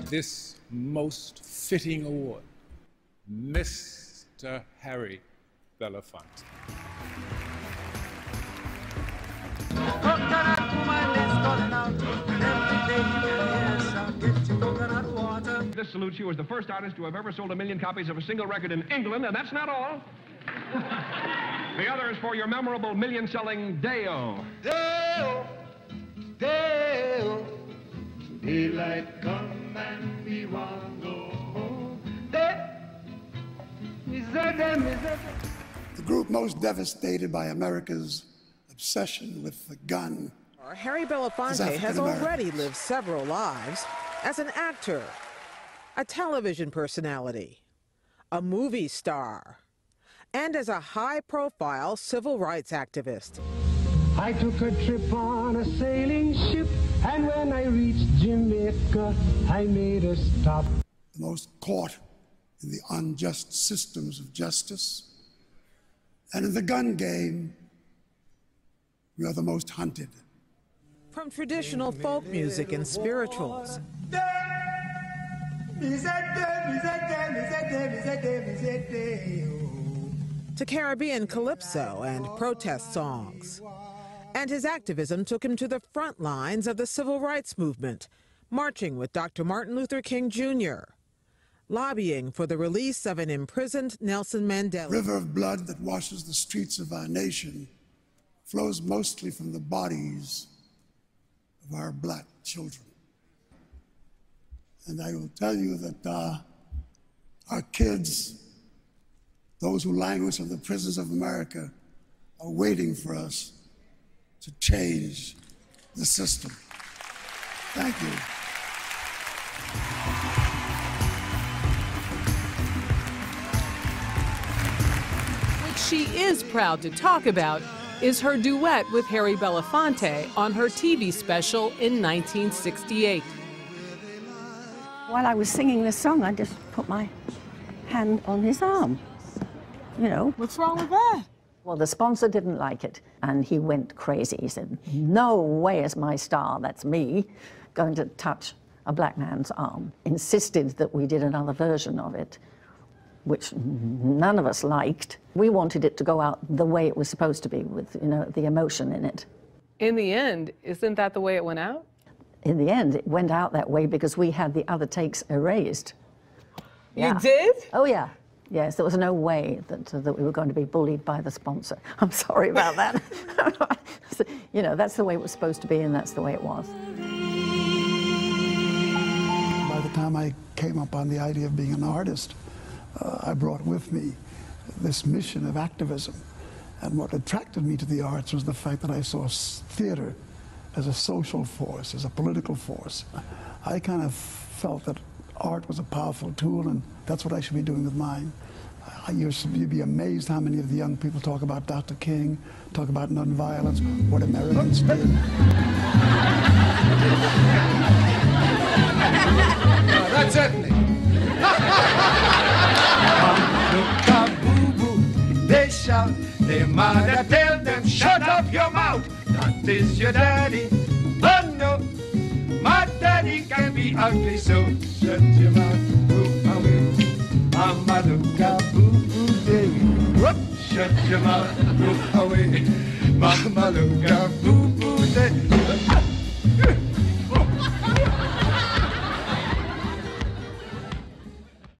This most fitting award, Mr. Harry Belafonte. This salutes you as the first artist to have ever sold 1 million copies of a single record in England, and that's not all. The other is for your memorable million-selling Day-O. Day-O, Day-O, daylight come and we want to go home. The group most devastated by America's obsession with the gun. Harry Belafonte has already lived several lives as an actor, a television personality, a movie star, and as a high-profile civil rights activist. I took a trip on a sailing ship, and when I reached Jamaica, I made a stop. The most caught in the unjust systems of justice. And in the gun game, we are the most hunted. From traditional folk music and spirituals to Caribbean calypso and protest songs. And his activism took him to the front lines of the civil rights movement, marching with Dr. Martin Luther King Jr., lobbying for the release of an imprisoned Nelson Mandela. The river of blood that washes the streets of our nation flows mostly from the bodies of our black children. And I will tell you that our kids, those who languish in the prisons of America, are waiting for us to change the system. Thank you. What she is proud to talk about is her duet with Harry Belafonte on her TV special in 1968. While I was singing this song, I just put my hand on his arm, you know. What's wrong with that? Well, the sponsor didn't like it, and he went crazy. He said, no way is my star, that's me, going to touch a black man's arm. Insisted that we did another version of it, which none of us liked. We wanted it to go out the way it was supposed to be, with, you know, the emotion in it. In the end, isn't that the way it went out? In the end, it went out that way because we had the other takes erased. You did? Oh, yeah. Yes, there was no way that we were going to be bullied by the sponsor. I'm sorry about that. You know, that's the way it was supposed to be, and that's the way it was. By the time I came up on the idea of being an artist, I brought with me this mission of activism. And what attracted me to the arts was the fact that I saw theater as a social force, as a political force. I kind of felt that art was a powerful tool, and that's what I should be doing with mine. You'd be amazed how many of the young people talk about Dr. King, talk about nonviolence, what Americans did. That's ethnic. They shout, their mother tell them, shut up your mouth, that is your daddy. Oh no, my daddy can be ugly, so shut your mouth, move away. Mama look a boo-boo baby, whoop, shut your mouth, move away. Mama look a boo-boo baby.